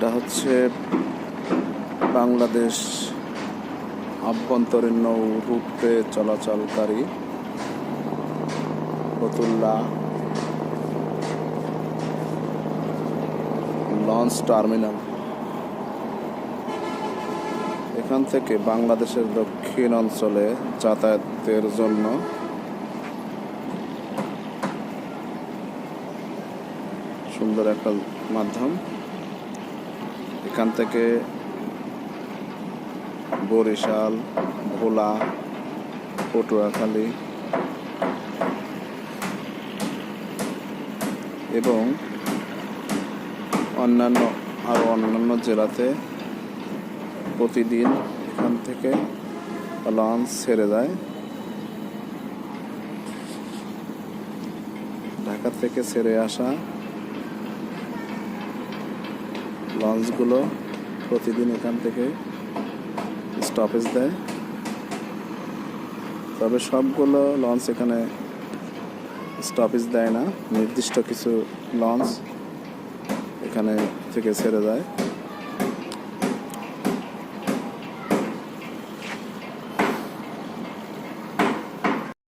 এটা হচ্ছে বাংলাদেশ আভ্যন্তরীণ নৌ রুটে চলাচলকারী ফতুল্লা লঞ্চ টার্মিনাল। এখান থেকে বাংলাদেশের দক্ষিণ অঞ্চলে যাতায়াতের জন্য সুন্দর একটা মাধ্যম। এখান থেকে বরিশাল, ভোলা, পটুয়াখালী এবং অন্যান্য জেলাতে প্রতিদিন এখান থেকে লঞ্চ ছেড়ে যায়। ঢাকা থেকে ছেড়ে আসা লঞ্চগুলো প্রতিদিন এখান থেকে স্টপেজ দেয়, তবে সবগুলো লঞ্চ এখানে স্টপেজ দেয় না। নির্দিষ্ট কিছু লঞ্চ এখানে থেকে ছেড়ে যায়।